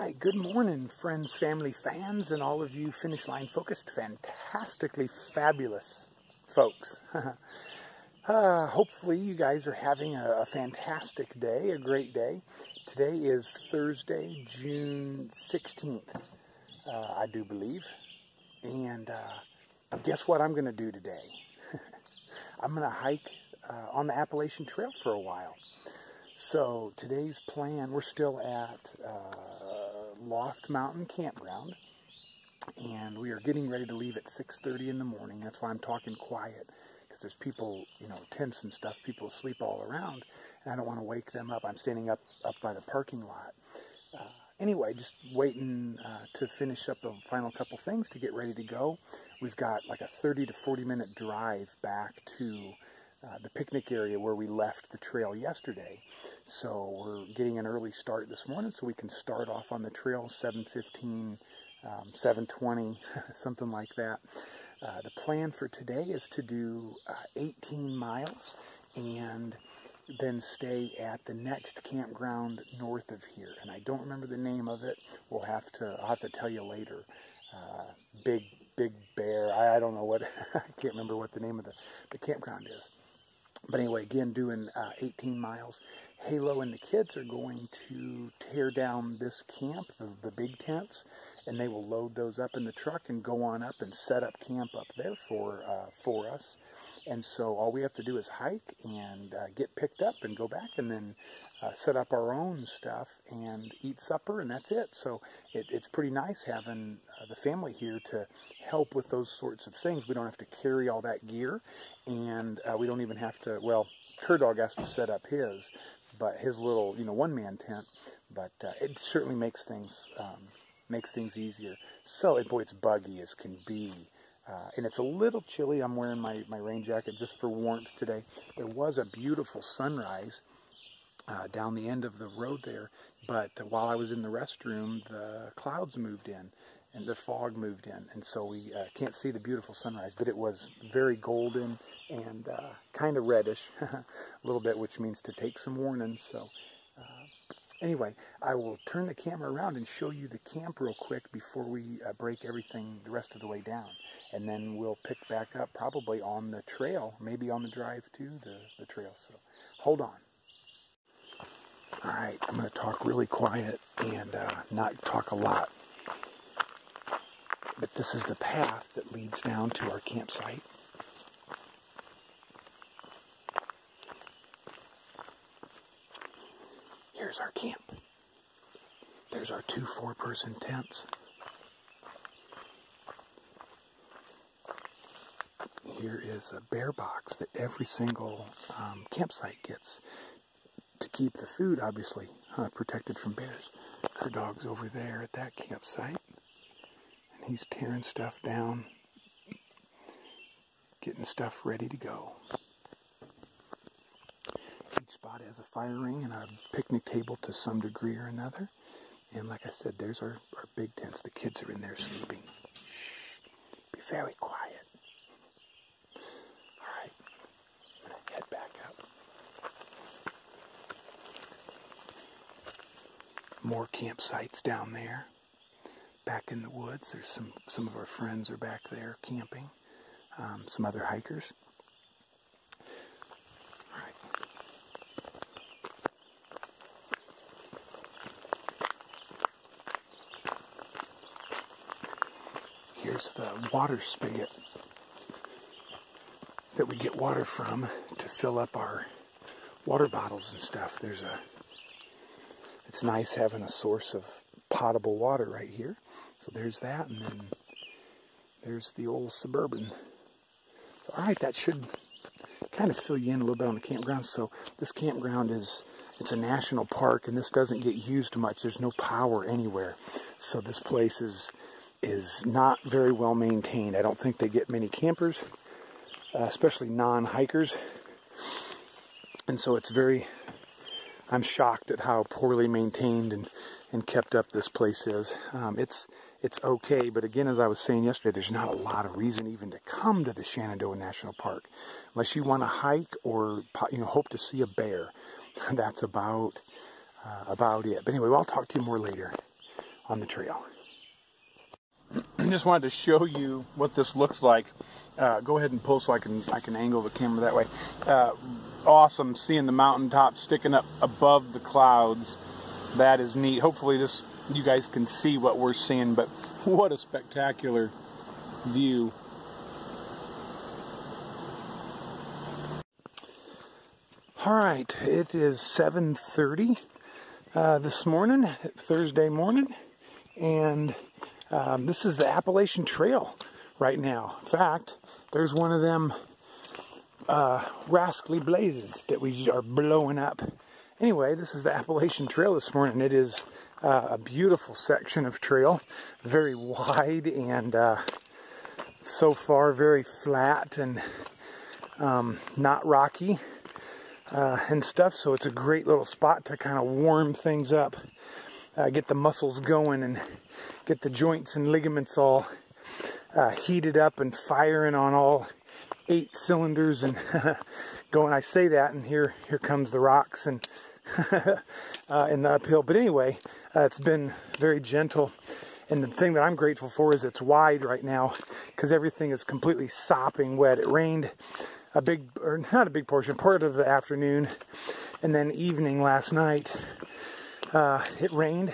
right, good morning, friends, family, fans, and all of you Finish Line focused, fantastically fabulous folks. Hopefully you guys are having a fantastic day, a great day. Today is Thursday, June 16th, I do believe. And guess what I'm going to do today? I'm going to hike on the Appalachian Trail for a while. So today's plan, we're still at Loft Mountain Campground, and we are getting ready to leave at 6:30 in the morning. That's why I'm talking quiet, because there's people, tents and stuff, people asleep all around, and I don't want to wake them up. I'm standing up by the parking lot. Anyway, just waiting to finish up the final couple things to get ready to go. We've got like a 30 to 40 minute drive back to the picnic area where we left the trail yesterday. So we're getting an early start this morning so we can start off on the trail 7:15, 7:20, something like that. The plan for today is to do 18 miles and then stay at the next campground north of here. And I don't remember the name of it. I'll have to tell you later. Big Bear. I don't know what, I can't remember what the name of the campground is. But anyway, again, doing 18 miles. Halo and the kids are going to tear down this camp, the big tents, and they will load those up in the truck and go on up and set up camp up there for us. And so all we have to do is hike and get picked up and go back and then set up our own stuff and eat supper, and that's it. So it's pretty nice having the family here to help with those sorts of things. We don't have to carry all that gear, and we don't even have to, well, Her Dog has to set up his little, one-man tent, but it certainly makes things easier. So, and boy, it's buggy as can be. And it's a little chilly. I'm wearing my rain jacket just for warmth today. There was a beautiful sunrise down the end of the road there, but while I was in the restroom, the clouds moved in and the fog moved in, and so we can't see the beautiful sunrise, but it was very golden and kind of reddish a little bit, which means to take some warnings. So anyway, I will turn the camera around and show you the camp real quick before we break everything the rest of the way down. And then we'll pick back up probably on the trail, maybe on the drive to the trail. So hold on. All right, I'm going to talk really quiet and not talk a lot. But this is the path that leads down to our campsite. Here's our camp. There's our 2 4-person tents. Here is a bear box that every single campsite gets to keep the food, obviously, protected from bears. Her Dog's over there at that campsite, and he's tearing stuff down, getting stuff ready to go. Each spot has a fire ring and a picnic table to some degree or another. And like I said, there's our big tents. The kids are in there sleeping. Shh, be very quiet. Head back up. More campsites down there. Back in the woods, there's some of our friends are back there camping. Some other hikers. All right. Here's the water spigot that we get water from to fill up our water bottles and stuff. It's nice having a source of potable water right here. So there's that, and then there's the old Suburban. So all right, that should kind of fill you in a little bit on the campground. So this campground it's a national park, and this doesn't get used much. There's no power anywhere. So this place is not very well maintained. I don't think they get many campers. Especially non-hikers, and so I'm shocked at how poorly maintained and kept up this place is. It's okay, but again, as I was saying yesterday, there's not a lot of reason even to come to the Shenandoah National Park, unless you want to hike or hope to see a bear. That's about it. But anyway, I'll talk to you more later. on the trail. Just wanted to show you what this looks like. Go ahead and pull so I can angle the camera that way. Awesome seeing the mountaintop sticking up above the clouds. That is neat. Hopefully you guys can see what we're seeing, but what a spectacular view. All right, it is 7:30 this morning, Thursday morning, and this is the Appalachian Trail right now. In fact, there's one of them rascally blazes that we are blowing up. Anyway, this is the Appalachian Trail this morning. It is a beautiful section of trail, very wide and so far very flat and not rocky and stuff. So it's a great little spot to kind of warm things up, get the muscles going and get the joints and ligaments all heated up and firing on all 8 cylinders and going. I say that, and here comes the rocks and in the uphill. But anyway, it's been very gentle, and the thing that I'm grateful for is it's wide right now because everything is completely sopping wet. It rained a big, or not a big portion, part of the afternoon, and then evening last night it rained,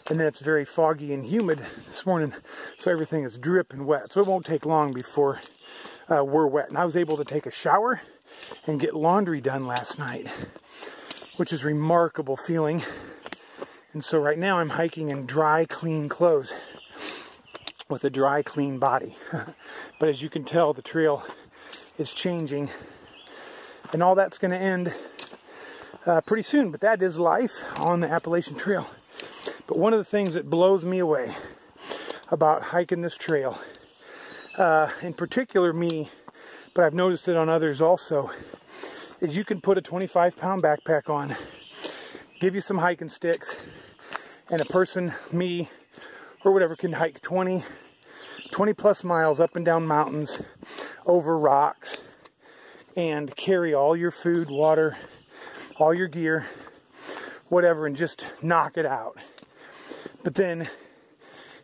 and then it's very foggy and humid this morning, so everything is dripping wet. So it won't take long before we're wet. And I was able to take a shower and get laundry done last night, which is a remarkable feeling. And so right now I'm hiking in dry, clean clothes with a dry, clean body. But as you can tell, the trail is changing, and all that's going to end pretty soon. But that is life on the Appalachian Trail. But one of the things that blows me away about hiking this trail, in particular me, but I've noticed it on others also, is you can put a 25-pound backpack on, give you some hiking sticks, and a person, me, or whatever, can hike 20 plus miles up and down mountains, over rocks, and carry all your food, water, all your gear, whatever, and just knock it out. But then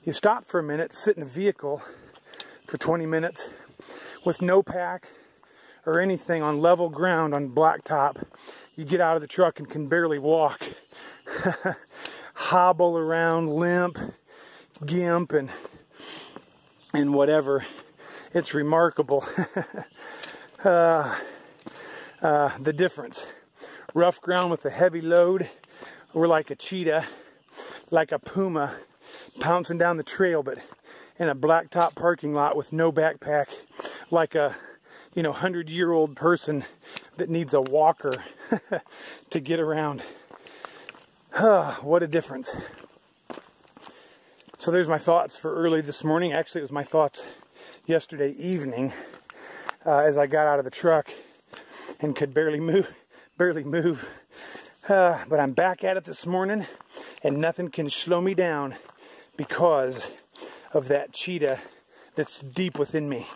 you stop for a minute, sit in a vehicle for 20 minutes with no pack or anything, on level ground, on blacktop. You get out of the truck and can barely walk. Hobble around, limp, gimp, and whatever. It's remarkable. The difference. Rough ground with a heavy load. We're like a cheetah, like a puma, pouncing down the trail, but in a blacktop parking lot with no backpack, like a 100-year-old person that needs a walker to get around. What a difference. So there's my thoughts for early this morning. Actually, it was my thoughts yesterday evening as I got out of the truck and could barely move. But I'm back at it this morning, and nothing can slow me down because of that cheetah that's deep within me.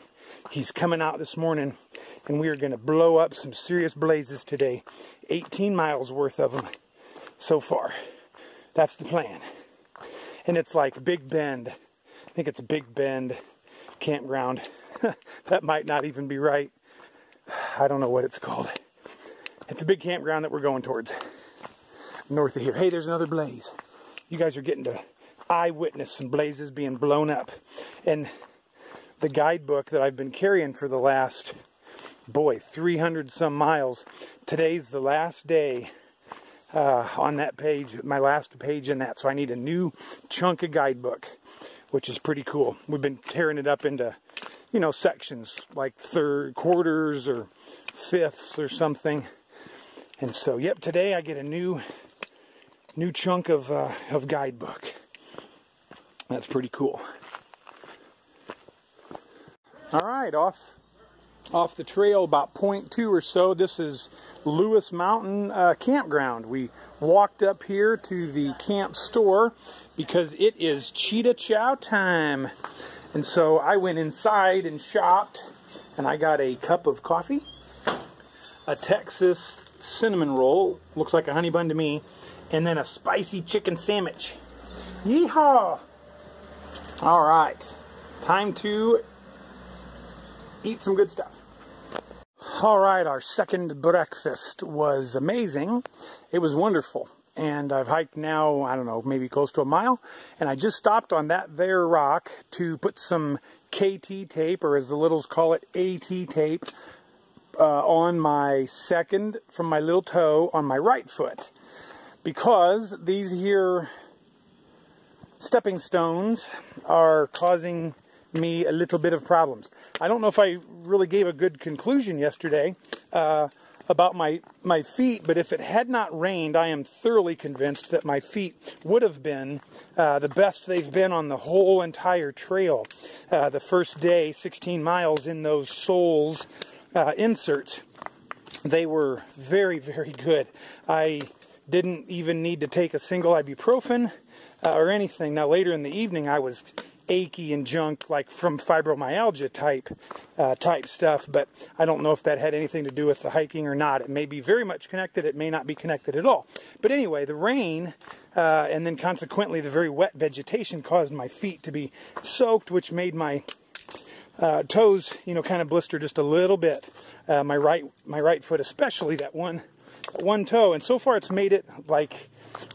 He's coming out this morning, and we are going to blow up some serious blazes today. 18 miles worth of them so far. That's the plan. And it's like Big Bend. I think it's a Big Bend campground. That might not even be right. I don't know what it's called. It's a big campground that we're going towards north of here. Hey, there's another blaze. You guys are getting to eyewitness some blazes being blown up. And the guidebook that I've been carrying for the last, 300 some miles. Today's the last day on that page, my last page in that. So I need a new chunk of guidebook, which is pretty cool. We've been tearing it up into, sections, like quarters or fifths or something. And so, yep, today I get a new chunk of guidebook. That's pretty cool. All right, off the trail about 0.2 or so. This is Lewis Mountain Campground. We walked up here to the camp store because it is cheetah chow time. And so I went inside and shopped, and I got a cup of coffee, a Texas cinnamon roll, looks like a honey bun to me, and then a spicy chicken sandwich. Yeehaw! All right, time to eat some good stuff. All right, our second breakfast was amazing. It was wonderful. And I've hiked now, I don't know, maybe close to a mile. And I just stopped on that there rock to put some KT tape, or as the littles call it, AT tape, on my second, from my little toe on my right foot. Because these here stepping stones are causing me a little bit of problems. I don't know if I really gave a good conclusion yesterday about my feet, but if it had not rained, I am thoroughly convinced that my feet would have been the best they've been on the whole entire trail. The first day, 16 miles in those soles inserts, they were very, very good. I didn't even need to take a single ibuprofen or anything. Now later in the evening I was achy and junk, like from fibromyalgia type stuff, but I don't know if that had anything to do with the hiking or not. It may be very much connected, it may not be connected at all. But anyway, the rain and then consequently the very wet vegetation caused my feet to be soaked, which made my toes, you know, kind of blister just a little bit. My right foot, especially that one toe, and so far it's made it like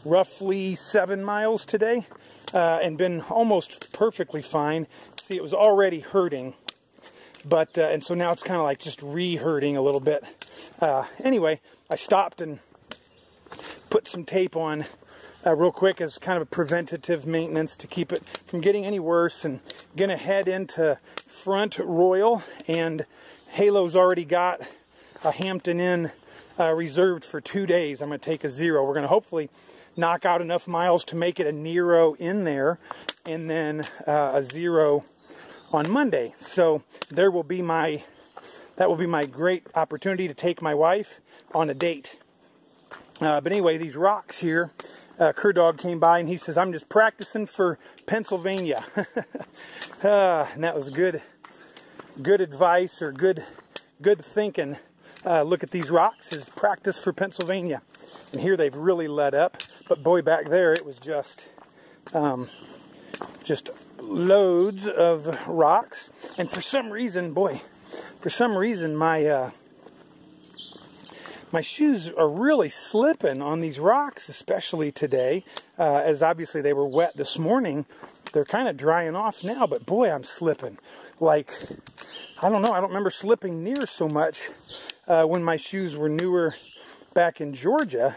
roughly 7 miles today. And been almost perfectly fine. See, it was already hurting, but and so now it's kind of like just re-hurting a little bit. Anyway, I stopped and put some tape on real quick as kind of a preventative maintenance to keep it from getting any worse. And gonna head into Front Royal, and Halo's already got a Hampton Inn reserved for 2 days. I'm gonna take a 0. We're gonna hopefully knock out enough miles to make it a Nero in there, and then a 0 on Monday. So that will be my great opportunity to take my wife on a date. But anyway, these rocks here, Cur Dog came by and he says, "I'm just practicing for Pennsylvania." And that was good advice, or good thinking. Look at these rocks as practice for Pennsylvania. And here they've really let up. But boy, back there it was just loads of rocks. And for some reason, my shoes are really slipping on these rocks, especially today. As obviously they were wet this morning. They're kind of drying off now, but boy, I'm slipping. Like, I don't know, I don't remember slipping near so much when my shoes were newer back in Georgia.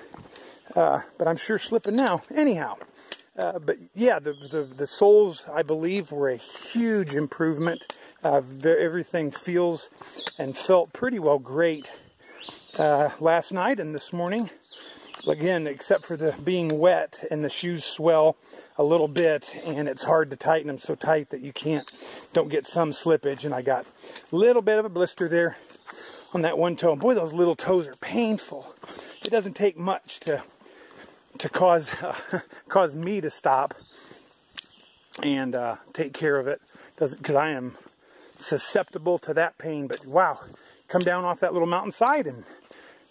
But I'm sure slipping now. Anyhow, but yeah, the soles, I believe, were a huge improvement. Everything feels and felt pretty well great last night and this morning. Again, except for the being wet and the shoes swell a little bit, and it's hard to tighten them so tight that you don't get some slippage. And I got a little bit of a blister there on that one toe. And boy, those little toes are painful. It doesn't take much to cause me to stop and take care of it, because I am susceptible to that pain. But wow, come down off that little mountainside, and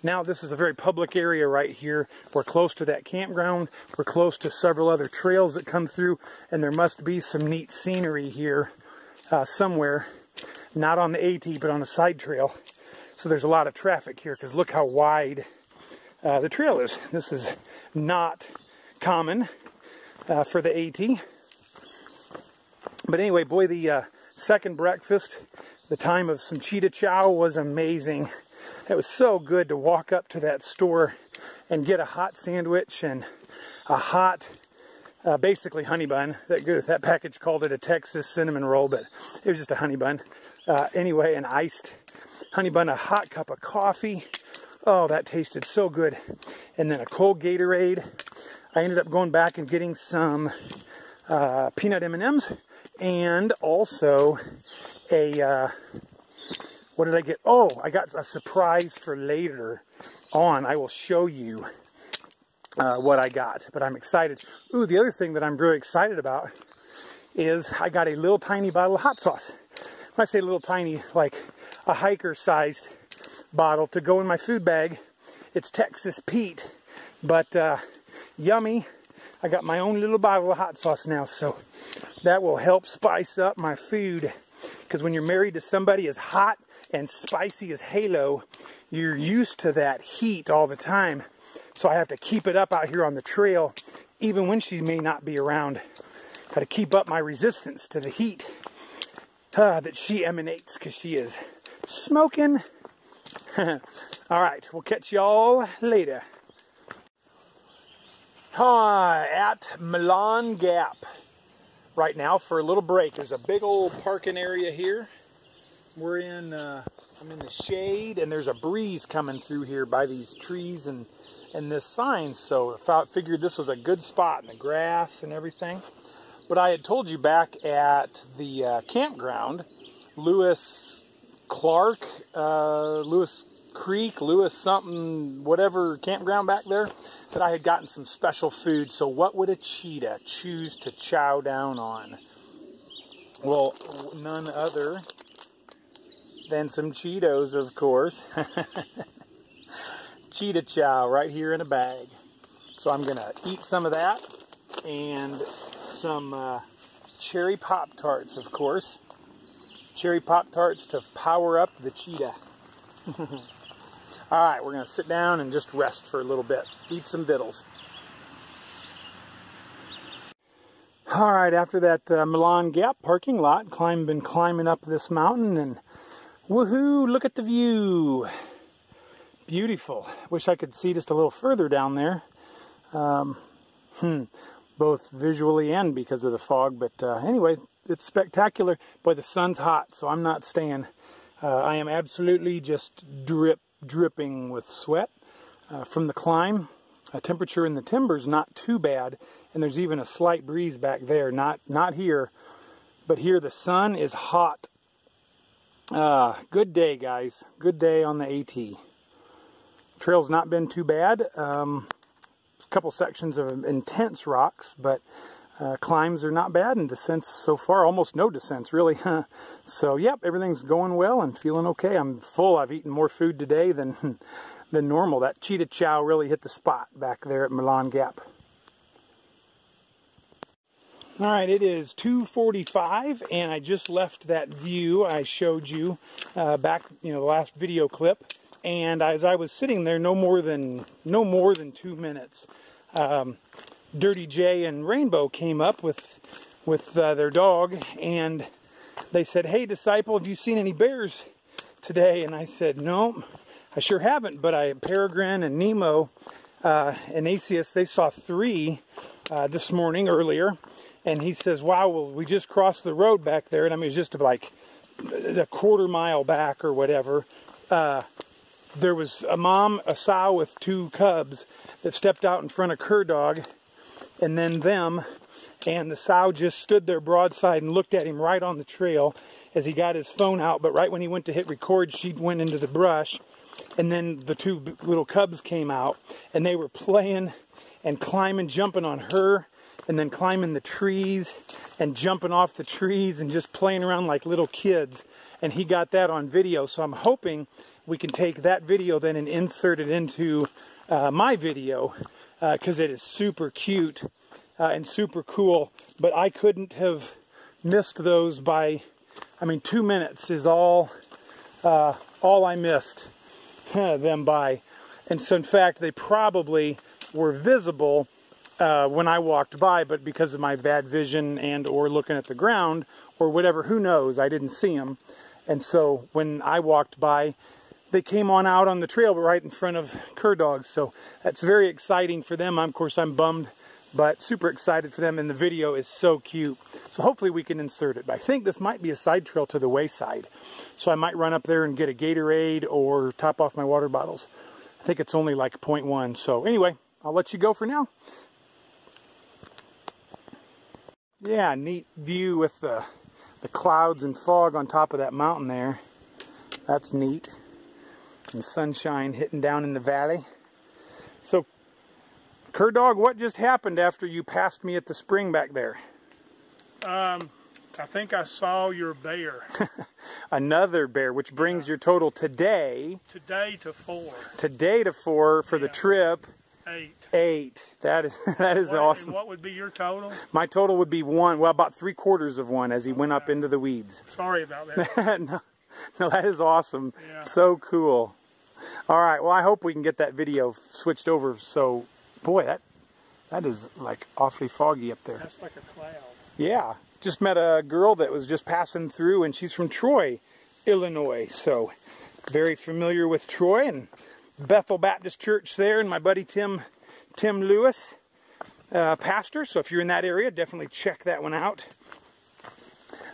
now this is a very public area right here. We're close to that campground. We're close to several other trails that come through, and there must be some neat scenery here somewhere, not on the AT but on a side trail. So there's a lot of traffic here, because look how wide the trail is. This is not common for the AT. But anyway, boy, the second breakfast, the time of some cheetah chow, was amazing. It was so good to walk up to that store and get a hot sandwich and a hot, basically honey bun. That package called it a Texas cinnamon roll, but it was just a honey bun. Anyway, an iced honey bun, a hot cup of coffee. Oh, that tasted so good. And then a cold Gatorade. I ended up going back and getting some peanut M&Ms, and also a, what did I get? Oh, I got a surprise for later on. I will show you what I got, but I'm excited. Ooh, the other thing that I'm really excited about is I got a little tiny bottle of hot sauce. When I say little tiny, like a hiker-sized bottle to go in my food bag. It's Texas Pete, but yummy. I got my own little bottle of hot sauce now, so that will help spice up my food. Because when you're married to somebody as hot and spicy as Halo, you're used to that heat all the time. So I have to keep it up out here on the trail, even when she may not be around. Got to keep up my resistance to the heat that she emanates, because she is smoking. All right, we'll catch y'all later. Hi, at Milan Gap right now for a little break. There's a big old parking area here. We're in, I'm in the shade, and there's a breeze coming through here by these trees and this sign. So I figured this was a good spot in the grass and everything. But I had told you back at the campground, Lewis Creek, Lewis something, whatever campground back there, that I had gotten some special food. So what would a cheetah choose to chow down on? Well, none other than some Cheetos, of course. Cheetah chow right here in a bag. So I'm gonna eat some of that, and some cherry Pop-Tarts, of course. Cherry Pop-Tarts to power up the cheetah. Alright, we're going to sit down and just rest for a little bit. Eat some vittles. Alright, after that Milan Gap parking lot, been climbing up this mountain, and woohoo, look at the view. Beautiful. Wish I could see just a little further down there. Both visually and because of the fog, but anyway, it's spectacular. Boy, the sun's hot, so I'm not staying. I am absolutely just dripping with sweat from the climb. Temperature in the timber's not too bad, and there's even a slight breeze back there. Not here, but here the sun is hot. Good day, guys. Good day on the AT. Trail's not been too bad. A couple sections of intense rocks, but climbs are not bad, and descents so far, almost no descents really. So yep, everything's going well and feeling okay. I'm full. I've eaten more food today than normal. That cheetah chow really hit the spot back there at Milan Gap. All right, it is 2:45, and I just left that view I showed you back, the last video clip. And as I was sitting there, no more than 2 minutes, Dirty J and Rainbow came up with their dog, and they said, "Hey, Disciple, have you seen any bears today?" And I said, "No, I sure haven't, but Peregrine and Nemo and Asius, they saw 3 this morning earlier." And he says, "Wow, well, we just crossed the road back there," and I mean, it's just like a quarter mile back or whatever. There was a sow with 2 cubs that stepped out in front of her dog, and then them, and the sow just stood there broadside and looked at him right on the trail as he got his phone out. But right when he went to hit record, she went into the brush, and then the 2 little cubs came out, and they were playing and climbing, jumping on her, and then climbing the trees and jumping off the trees and just playing around like little kids. And he got that on video, so I'm hoping we can take that video then and insert it into my video, because it is super cute and super cool. But I couldn't have missed those by, 2 minutes is all I missed them by. And so in fact, they probably were visible when I walked by, but because of my bad vision and or looking at the ground or whatever, who knows, I didn't see them. And so when I walked by, they came on out on the trail right in front of cur dogs. So that's very exciting for them. Of course, I'm bummed, but super excited for them. And the video is so cute. So hopefully we can insert it. But I think this might be a side trail to the wayside. So I might run up there and get a Gatorade or top off my water bottles. I think it's only like 0.1. So anyway, I'll let you go for now. Yeah, neat view with the clouds and fog on top of that mountain there. That's neat. And sunshine hitting down in the valley. So, cur dog, what just happened after you passed me at the spring back there? I think I saw your bear. Another bear, which brings your total today. Today to 4. Today to 4 for the trip. 8. 8. That is awesome. And what would be your total? My total would be 1. Well, about 3/4 of 1 as he went up into the weeds. Sorry about that. No, that is awesome. Yeah. So cool. All right. Well, I hope we can get that video switched over. So, boy, that is like awfully foggy up there. That's like a cloud. Yeah. Just met a girl that was just passing through, and she's from Troy, Illinois. So, very familiar with Troy and Bethel Baptist Church there, and my buddy Tim Lewis, pastor. So if you're in that area, definitely check that one out.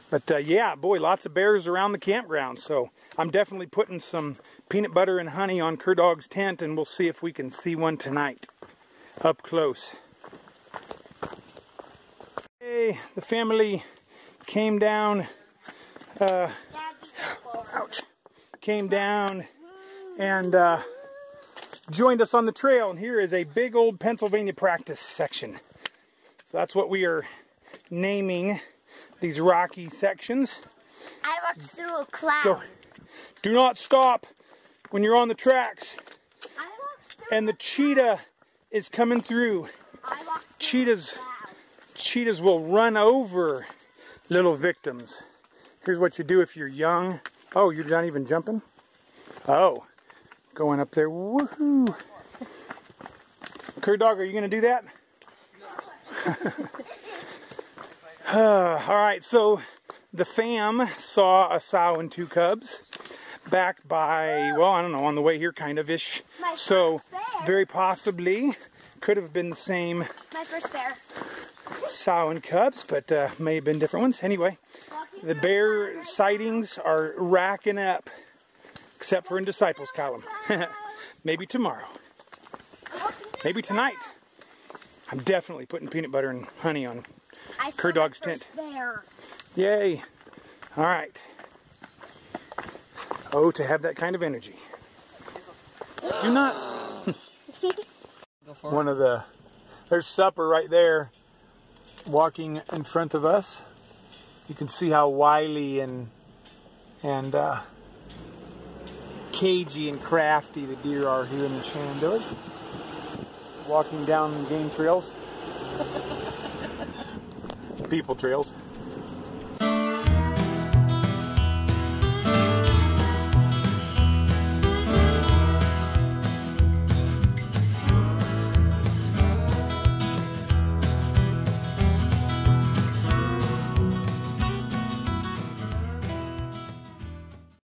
But yeah, boy, lots of bears around the campground. So I'm definitely putting some peanut butter and honey on Dog's tent, and we'll see if we can see one tonight up close. Hey, the family came down. Ouch! Came down and joined us on the trail, and here is a big old Pennsylvania practice section. So that's what we are naming these rocky sections. I walked through a cloud. Go. Do not stop when you're on the tracks. I walked through And the cheetah is coming through. I walked through Cheetahs will run over little victims. Here's what you do if you're young. Oh, you're not even jumping? Oh, going up there. Woohoo! Dog, are you going to do that? All right, so the fam saw a sow and 2 cubs back by, well, I don't know, on the way here kind of ish. So very possibly could have been the same my first bear. sow and cubs, but may have been different ones. Anyway, the bear sightings are racking up, except for in Disciples column. Maybe tomorrow. Maybe tonight. I'm definitely putting peanut butter and honey on Dog's tent. Bear. Yay. All right. Oh, to have that kind of energy. Do not. There's supper right there walking in front of us. You can see how wily and cagey and crafty the deer are here in the Shenandoahs. Walking down game trails. People trails.